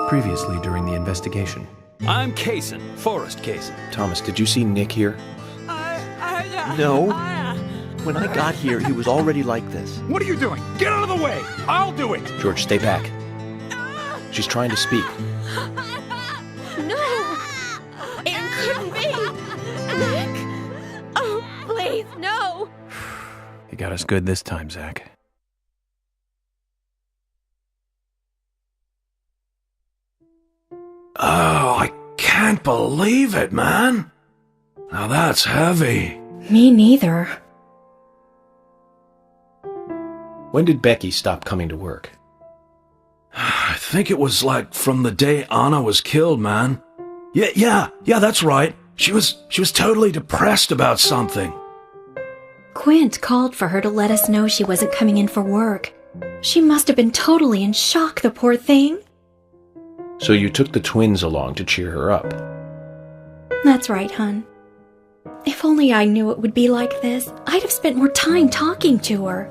Previously during the investigation. I'm Kaysen, Forrest Kaysen. Thomas, did you see Nick here? No. When I got here, he was already like this. What are you doing? Get out of the way! I'll do it! George, stay back. She's trying to speak. No! It couldn't be! Nick! Oh, please, no! You got us good this time, Zach. Oh, I can't believe it, man. Now that's heavy. Me neither. When did Becky stop coming to work? I think it was like from the day Anna was killed, man. Yeah, that's right. She was totally depressed about something. Quint called for her to let us know she wasn't coming in for work. She must have been totally in shock, the poor thing. So you took the twins along to cheer her up? That's right, hon. If only I knew it would be like this, I'd have spent more time talking to her.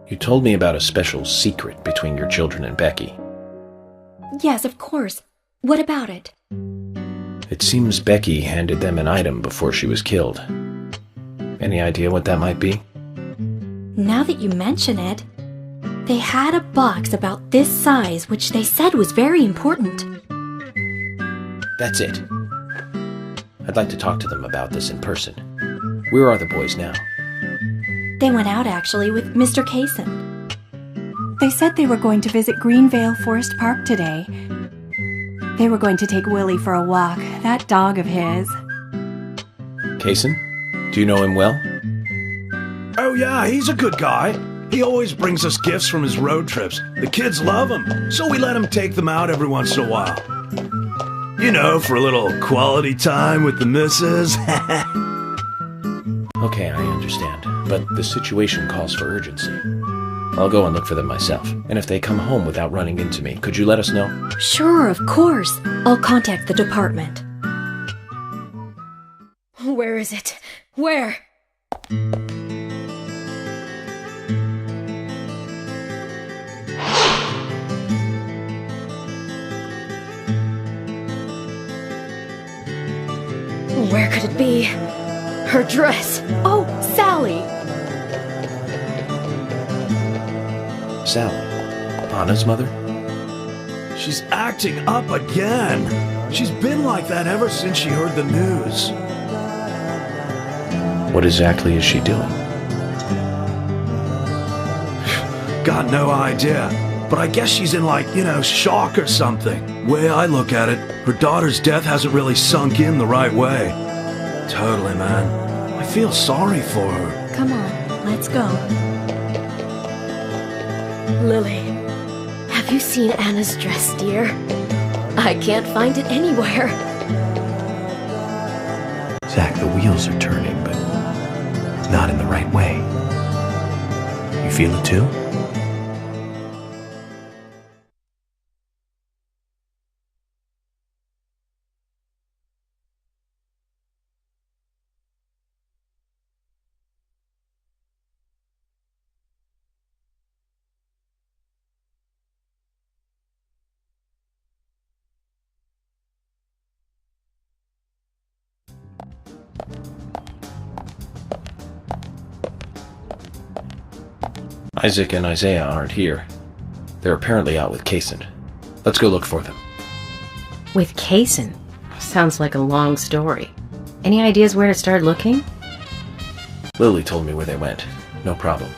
You told me about a special secret between your children and Becky. Yes, of course. What about it? It seems Becky handed them an item before she was killed. Any idea what that might be? Now that you mention it, they had a box about this size which they said was very important. That's it. I'd like to talk to them about this in person. Where are the boys now? They went out, actually, with Mr. Kaysen. They said they were going to visit Greenvale Forest Park today. They were going to take Willie for a walk, that dog of his. Kaysen? Do you know him well? Oh yeah, he's a good guy. He always brings us gifts from his road trips. The kids love him, so we let him take them out every once in a while. You know, for a little quality time with the missus. Okay, I understand. But the situation calls for urgency. I'll go and look for them myself. And if they come home without running into me, could you let us know? Sure, of course. I'll contact the department. Where is it? Where? Where could it be? Her dress. Oh, Sally! Sally? Anna's mother? She's acting up again. She's been like that ever since she heard the news. What exactly is she doing? Got no idea. But I guess she's in shock or something. Way I look at it, her daughter's death hasn't really sunk in the right way. Totally, man. I feel sorry for her. Come on, let's go. Lily, have you seen Anna's dress, dear? I can't find it anywhere. Zach, the wheels are turning, but not in the right way. You feel it too? Isaac and Isaiah aren't here. They're apparently out with Kaysen. Let's go look for them. With Kaysen? Sounds like a long story. Any ideas where to start looking? Lily told me where they went. No problem.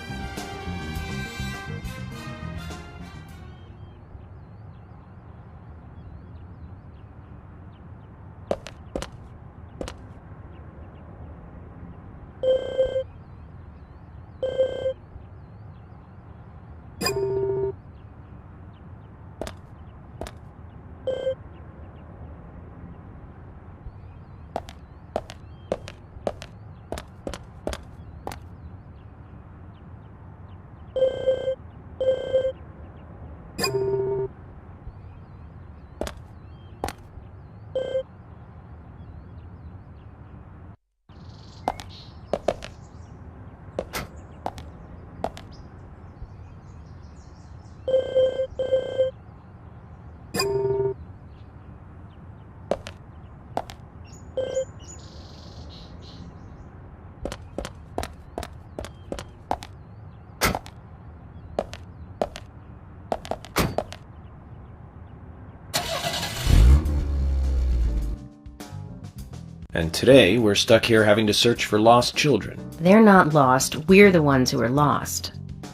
And today, we're stuck here having to search for lost children. They're not lost. We're the ones who are lost.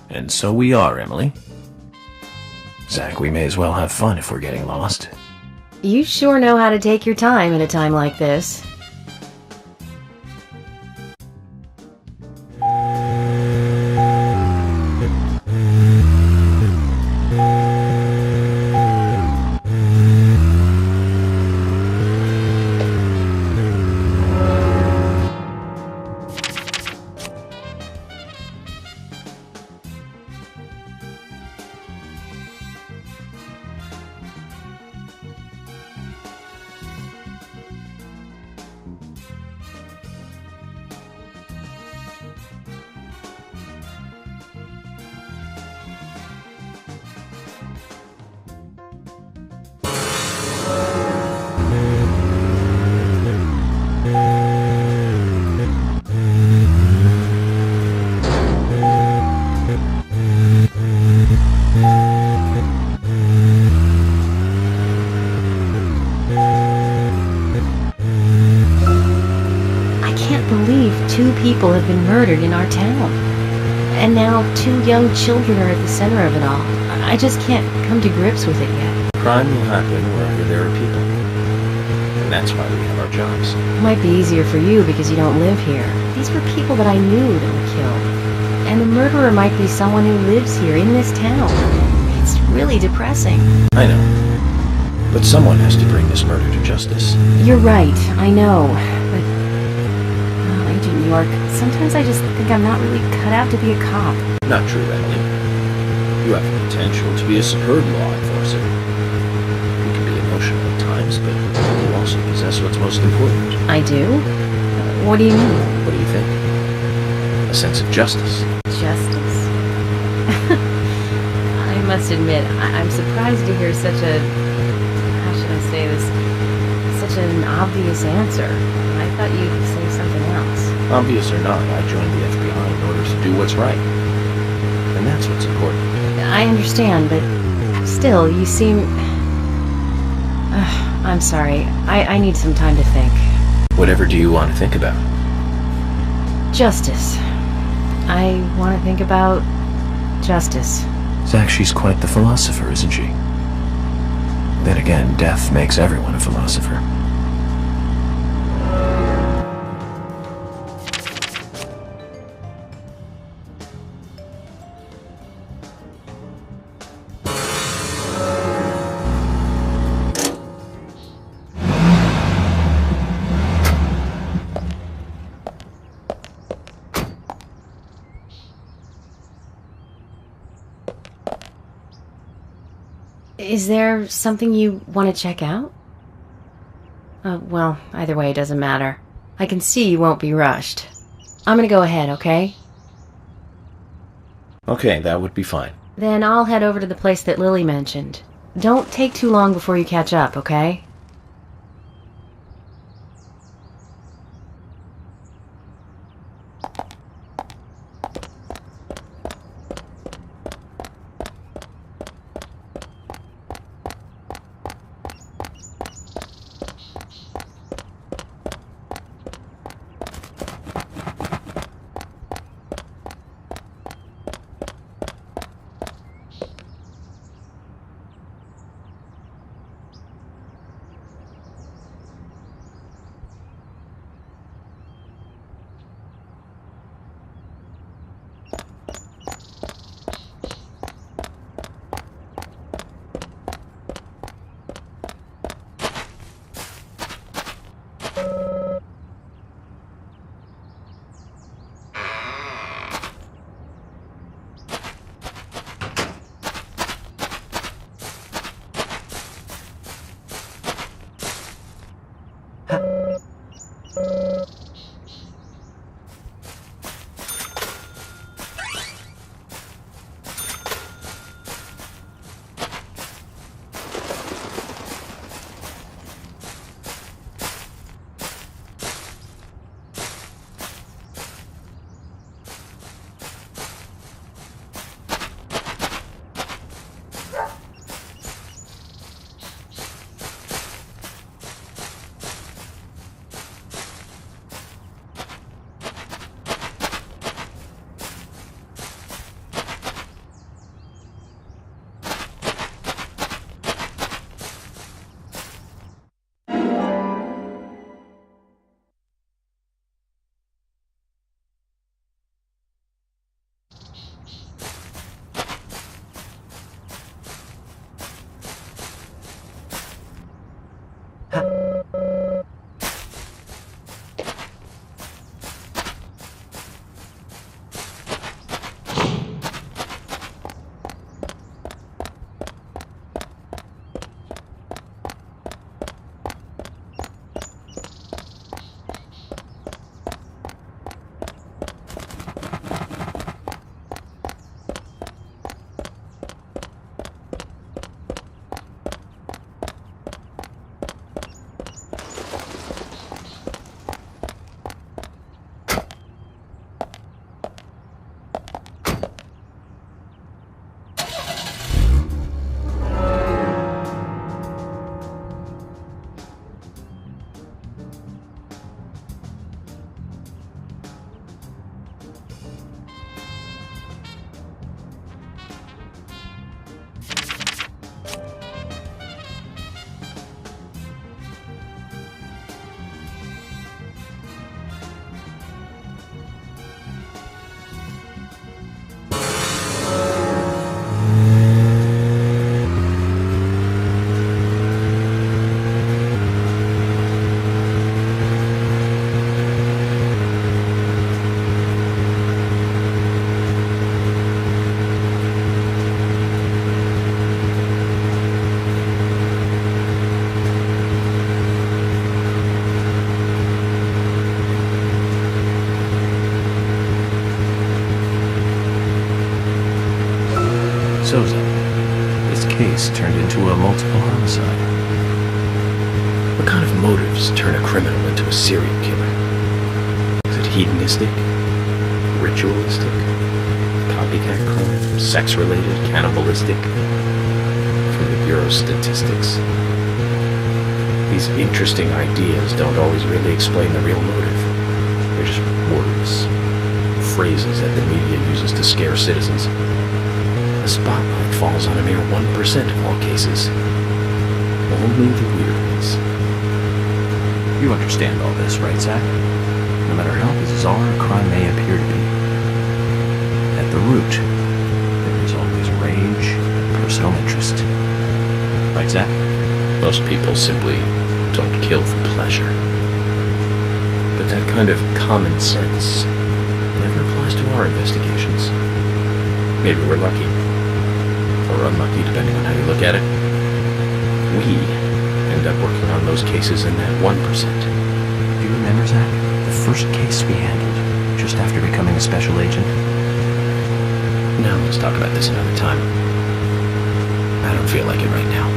And so we are, Emily. Zach, we may as well have fun if we're getting lost. You sure know how to take your time at a time like this. Two people have been murdered in our town. And now 2 young children are at the center of it all. I just can't come to grips with it yet. Crime will happen wherever there are people. And that's why we have our jobs. It might be easier for you because you don't live here. These were people that I knew that were killed. And the murderer might be someone who lives here in this town. It's really depressing. I know. But someone has to bring this murder to justice. You're right, I know. But Agent York, sometimes I just think I'm not really cut out to be a cop. Not true, Emily. You have the potential to be a superb law enforcer. You can be emotional at times, but you also possess what's most important. I do? What do you mean? What do you think? A sense of justice. Justice? I must admit, I'm surprised to hear such a... how should I say this? Such an obvious answer. I thought you'd say something else. Obvious or not, I joined the FBI in order to do what's right. And that's what's important. I understand, but still, you seem... I'm sorry. I need some time to think. Whatever do you want to think about? Justice. I want to think about justice. Zach, she's quite the philosopher, isn't she? Then again, death makes everyone a philosopher. Is there something you want to check out? Well, either way, it doesn't matter. I can see you won't be rushed. I'm gonna go ahead, okay? Okay, that would be fine. Then I'll head over to the place that Lily mentioned. Don't take too long before you catch up, okay? So, Zach, this case turned into a multiple homicide. What kind of motives turn a criminal into a serial killer? Is it hedonistic? Ritualistic? Copycat crime? Sex-related? Cannibalistic? From the Bureau of Statistics. These interesting ideas don't always really explain the real motive. They're just words, phrases that the media uses to scare citizens. The spotlight falls on a mere 1% of all cases. Only the weird ones. You understand all this, right, Zach? No matter how bizarre a crime may appear to be, at the root, there is always rage and personal interest. Right, Zach? Most people simply don't kill for pleasure. But that kind of common sense never applies to our investigations. Maybe we're lucky, or unlucky, depending on how you look at it. We end up working on those cases in that 1%. Do you remember, Zach, the first case we handled just after becoming a special agent? No, let's talk about this another time. I don't feel like it right now.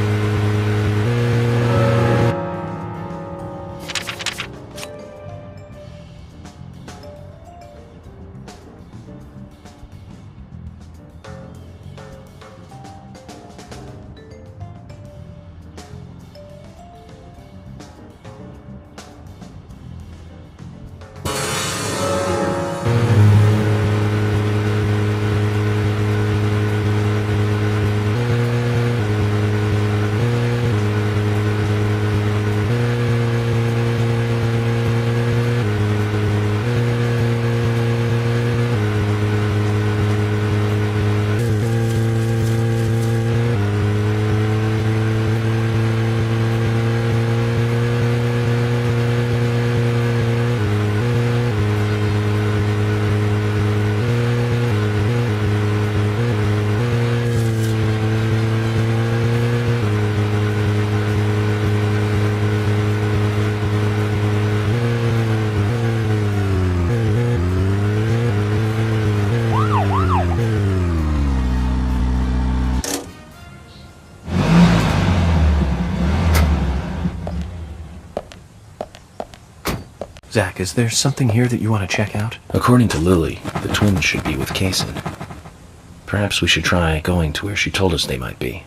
Zach, is there something here that you want to check out? According to Lily, the twins should be with Kaysen. Perhaps we should try going to where she told us they might be.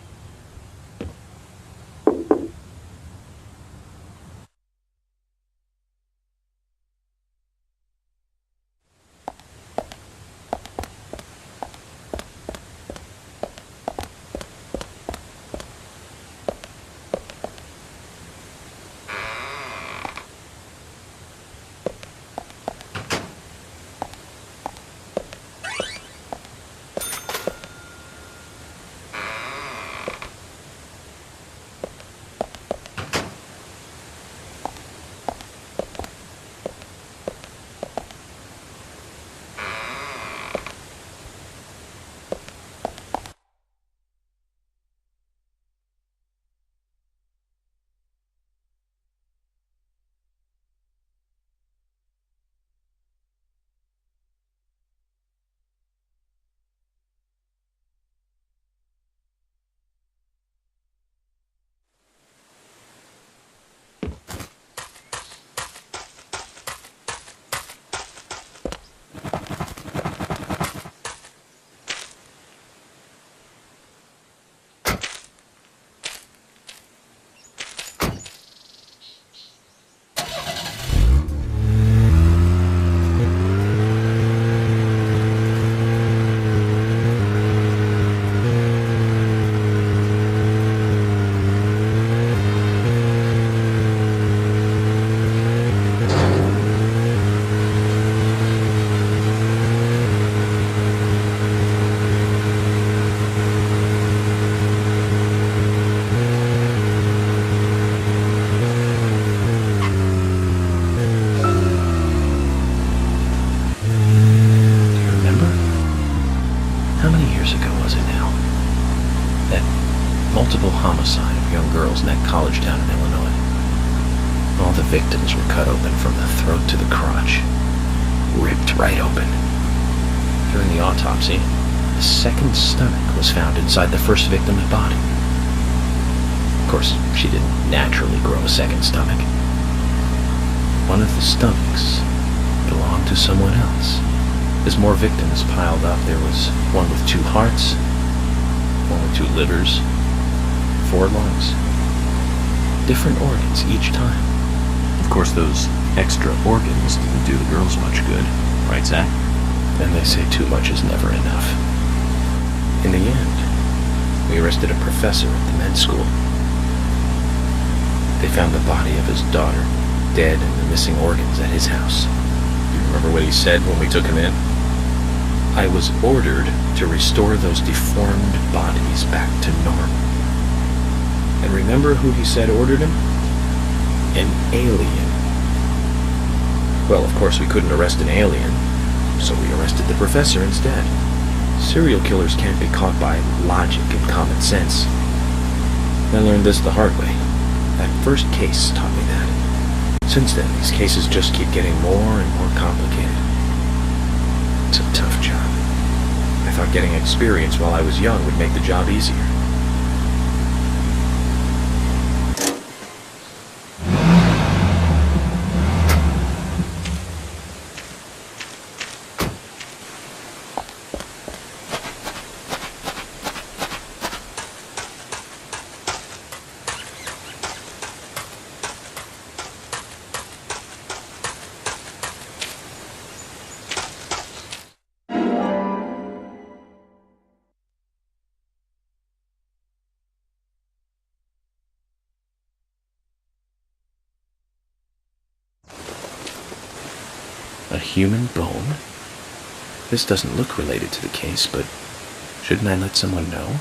Multiple homicide of young girls in that college town in Illinois. All the victims were cut open from the throat to the crotch. Ripped right open. During the autopsy, a second stomach was found inside the first victim's body. Of course, she didn't naturally grow a second stomach. One of the stomachs belonged to someone else. As more victims piled up, there was one with 2 hearts, one with 2 livers, 4 lungs. Different organs each time. Of course, those extra organs didn't do the girls much good, right, Zach? And they say too much is never enough. In the end, we arrested a professor at the med school. They found the body of his daughter, dead, and the missing organs at his house. You remember what he said when we took him in? I was ordered to restore those deformed bodies back to normal. And remember who he said ordered him? An alien. Well, of course we couldn't arrest an alien, so we arrested the professor instead. Serial killers can't be caught by logic and common sense. I learned this the hard way. That first case taught me that. Since then, these cases just keep getting more and more complicated. It's a tough job. I thought getting experience while I was young would make the job easier. A human bone? This doesn't look related to the case, but shouldn't I let someone know?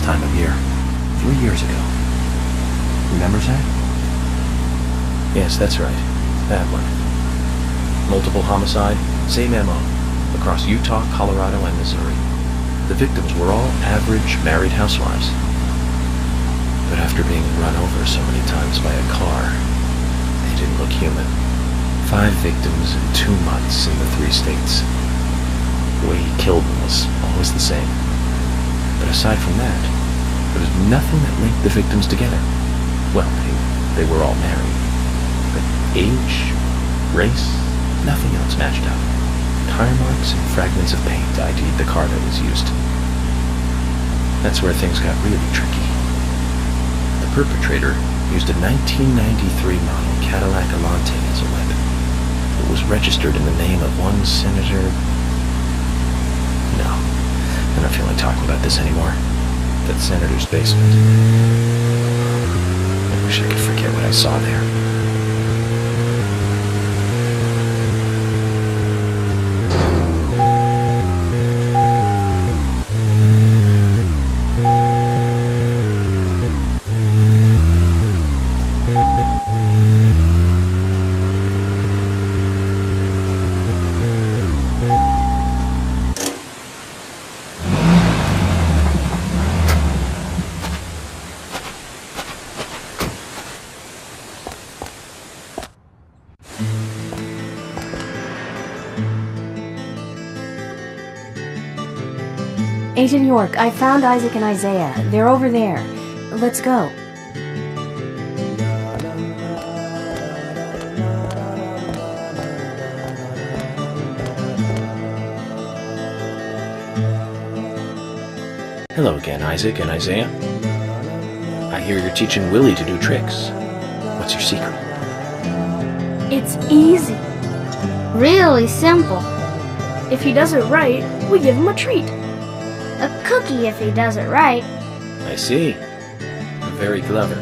Time of year. 3 years ago. Remember, Zach? Yes, that's right. That one. Multiple homicide, same MO, across Utah, Colorado, and Missouri. The victims were all average married housewives. But after being run over so many times by a car, they didn't look human. 5 victims in 2 months in the 3 states. The way he killed them was always the same. But aside from that, there was nothing that linked the victims together. Well, they were all married. But age, race, nothing else matched up. Tire marks and fragments of paint ID'd the car that was used. That's where things got really tricky. The perpetrator used a 1993 model Cadillac Alante as a weapon. It was registered in the name of one Senator... No, I'm not feeling talking about this anymore. That senator's basement. I wish I could forget what I saw there. Agent York, I found Isaac and Isaiah. They're over there. Let's go. Hello again, Isaac and Isaiah. I hear you're teaching Willie to do tricks. What's your secret? It's easy. Really simple. If he does it right, we give him a treat. A cookie if he does it right. I see. Very clever.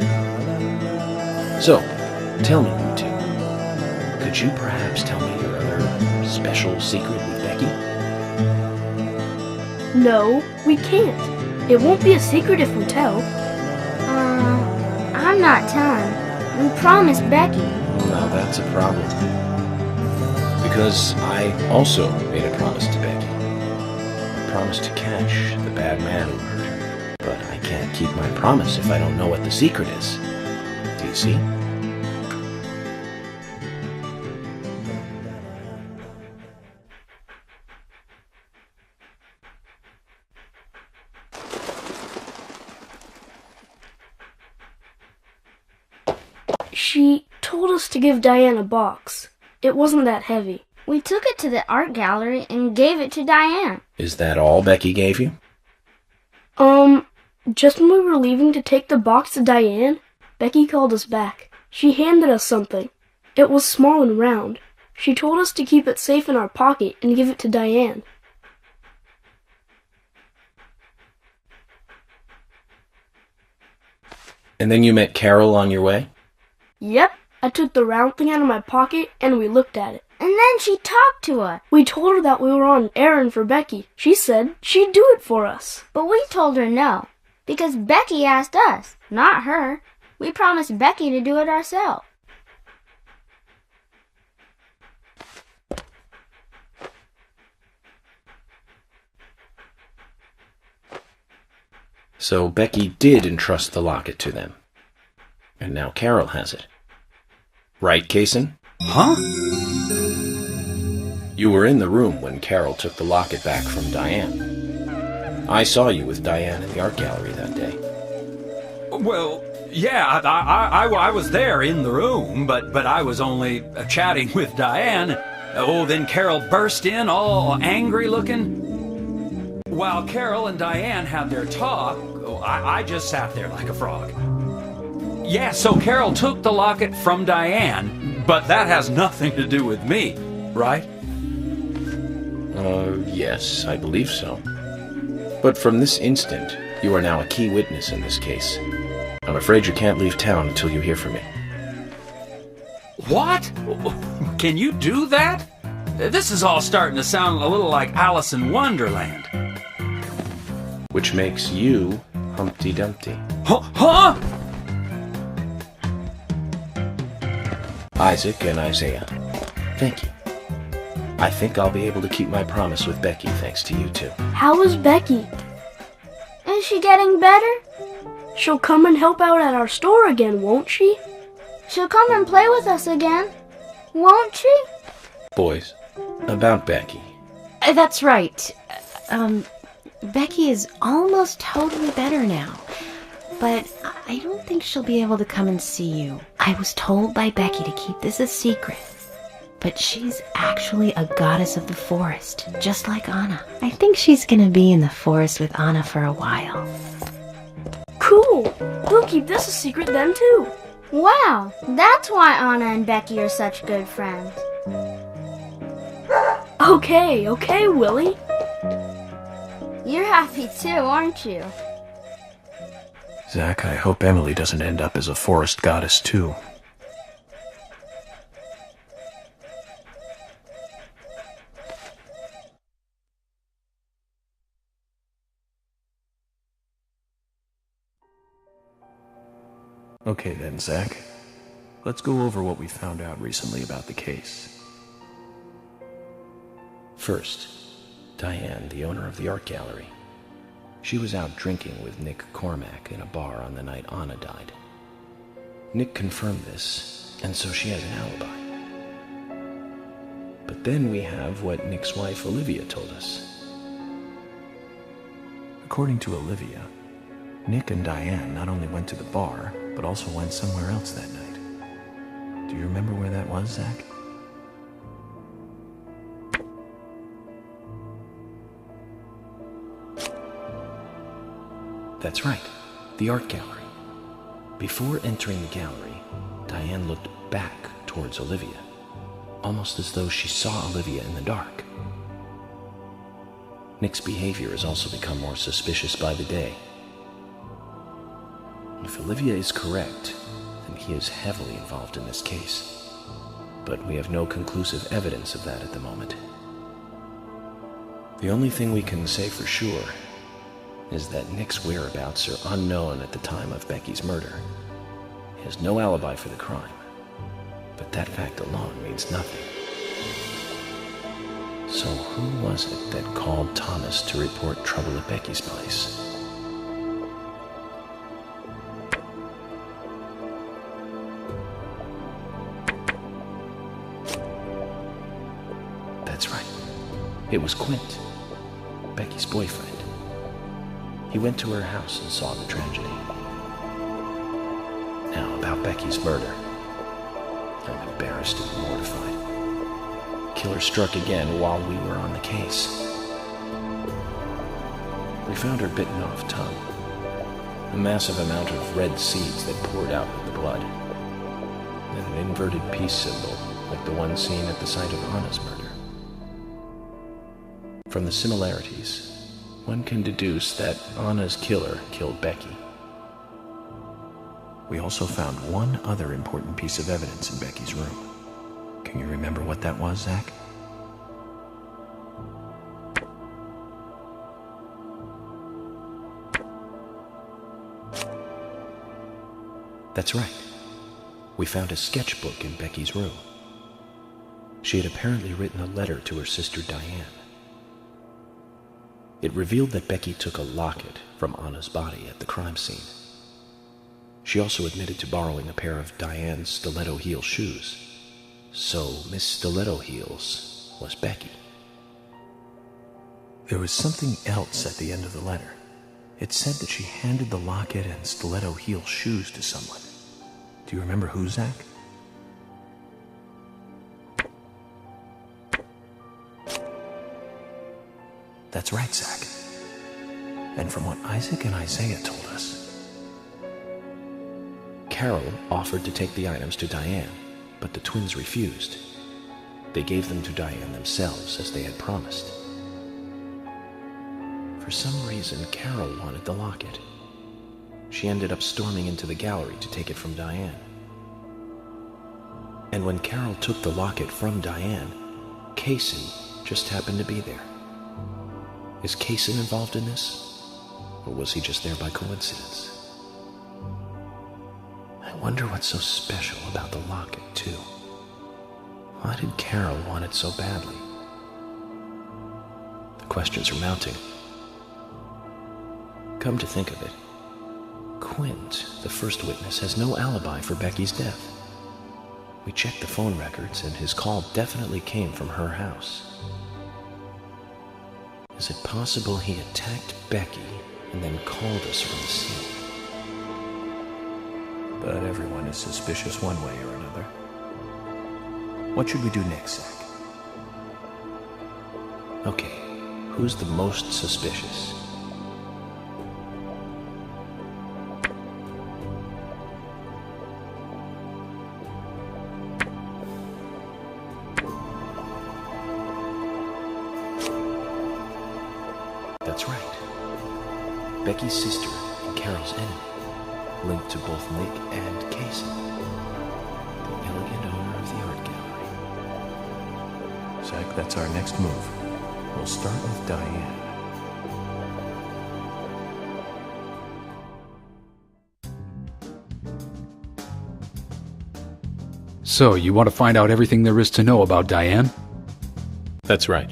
So, tell me, you two. Could you perhaps tell me your other special secret with Becky? No, we can't. It won't be a secret if we tell. I'm not telling. We promised Becky. Now that's a problem. Because I also made a promise to Becky. A promise to catch the bad man who hurt her. But I can't keep my promise if I don't know what the secret is. Do you see? She told us to give Diane a box. It wasn't that heavy. We took it to the art gallery and gave it to Diane. Is that all Becky gave you? Just when we were leaving to take the box to Diane, Becky called us back. She handed us something. It was small and round. She told us to keep it safe in our pocket and give it to Diane. And then you met Carol on your way? Yep, I took the round thing out of my pocket and we looked at it. And then she talked to us. We told her that we were on an errand for Becky. She said she'd do it for us. But we told her no, because Becky asked us, not her. We promised Becky to do it ourselves. So Becky did entrust the locket to them. And now Carol has it. Right, Kaysen? Huh? You were in the room when Carol took the locket back from Diane. I saw you with Diane in the art gallery that day. Well, yeah, I was there in the room, but I was only chatting with Diane. Oh, then Carol burst in, all angry looking. While Carol and Diane had their talk, I just sat there like a frog. Yeah, so Carol took the locket from Diane, but that has nothing to do with me, right? Yes, I believe so. But from this instant, you are now a key witness in this case. I'm afraid you can't leave town until you hear from me. What? Can you do that? This is all starting to sound a little like Alice in Wonderland. Which makes you Humpty Dumpty. Huh? Isaac and Isaiah, thank you. I think I'll be able to keep my promise with Becky thanks to you two. How is Becky? Is she getting better? She'll come and help out at our store again, won't she? She'll come and play with us again. Won't she? Boys, about Becky. That's right. Becky is almost totally better now. But I don't think she'll be able to come and see you. I was told by Becky to keep this a secret. But she's actually a goddess of the forest, just like Anna. I think she's gonna be in the forest with Anna for a while. Cool! We'll keep this a secret then, too. Wow, that's why Anna and Becky are such good friends. Okay, Willie. You're happy too, aren't you? Zach, I hope Emily doesn't end up as a forest goddess, too. Okay then, Zach. Let's go over what we found out recently about the case. First, Diane, the owner of the art gallery. She was out drinking with Nick Cormack in a bar on the night Anna died. Nick confirmed this, and so she has an alibi. But then we have what Nick's wife Olivia told us. According to Olivia, Nick and Diane not only went to the bar, but also went somewhere else that night. Do you remember where that was, Zach? That's right, the art gallery. Before entering the gallery, Diane looked back towards Olivia, almost as though she saw Olivia in the dark. Nick's behavior has also become more suspicious by the day. If Olivia is correct, then he is heavily involved in this case. But we have no conclusive evidence of that at the moment. The only thing we can say for sure is that Nick's whereabouts are unknown at the time of Becky's murder. He has no alibi for the crime, but that fact alone means nothing. So who was it that called Thomas to report trouble at Becky's place? That's right. It was Quint, Becky's boyfriend. He went to her house and saw the tragedy. Now, about Becky's murder. I'm embarrassed and mortified. Killer struck again while we were on the case. We found her bitten off tongue. A massive amount of red seeds that poured out with the blood. And an inverted peace symbol, like the one seen at the site of Anna's murder. From the similarities, one can deduce that Anna's killer killed Becky. We also found one other important piece of evidence in Becky's room. Can you remember what that was, Zach? That's right. We found a sketchbook in Becky's room. She had apparently written a letter to her sister Diane. It revealed that Becky took a locket from Anna's body at the crime scene. She also admitted to borrowing a pair of Diane's stiletto heel shoes. So Miss Stiletto Heels was Becky. There was something else at the end of the letter. It said that she handed the locket and stiletto heel shoes to someone. Do you remember who, Zach? That's right, Zach. And from what Isaac and Isaiah told us, Carol offered to take the items to Diane, but the twins refused. They gave them to Diane themselves, as they had promised. For some reason, Carol wanted the locket. She ended up storming into the gallery to take it from Diane. And when Carol took the locket from Diane, Kaysen just happened to be there. Is Kaysen involved in this? Or was he just there by coincidence? I wonder what's so special about the locket, too. Why did Carol want it so badly? The questions are mounting. Come to think of it, Quint, the first witness, has no alibi for Becky's death. We checked the phone records, and his call definitely came from her house. Is it possible he attacked Becky and then called us from the scene? But everyone is suspicious one way or another. What should we do next, Zach? Okay, who's the most suspicious? That's right. Becky's sister and Carol's enemy, linked to both Nick and Casey, the elegant owner of the art gallery. Zach, that's our next move. We'll start with Diane. So, you want to find out everything there is to know about Diane? That's right.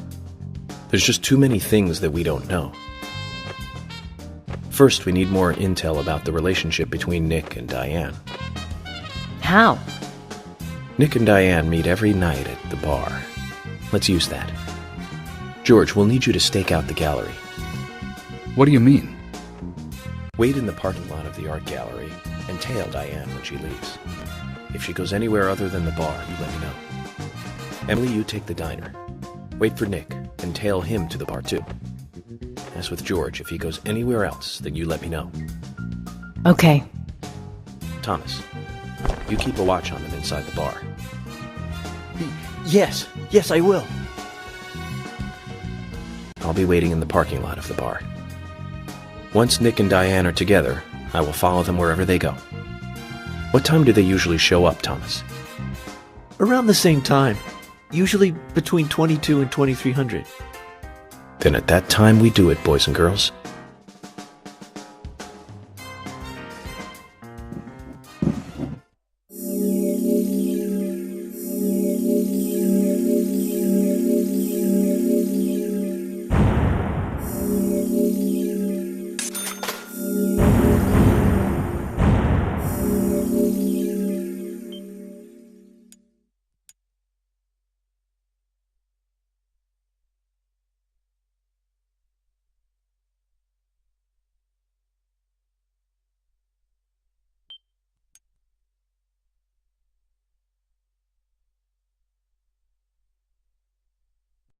There's just too many things that we don't know. First, we need more intel about the relationship between Nick and Diane. How? Nick and Diane meet every night at the bar. Let's use that. George, we'll need you to stake out the gallery. What do you mean? Wait in the parking lot of the art gallery and tail Diane when she leaves. If she goes anywhere other than the bar, you let me know. Emily, you take the diner. Wait for Nick and tail him to the bar too. As with George, if he goes anywhere else, then you let me know. Okay. Thomas, you keep a watch on them inside the bar. Yes, I will. I'll be waiting in the parking lot of the bar. Once Nick and Diane are together, I will follow them wherever they go. What time do they usually show up, Thomas? Around the same time. Usually between 22 and 2300. Then at that time we do it, boys and girls.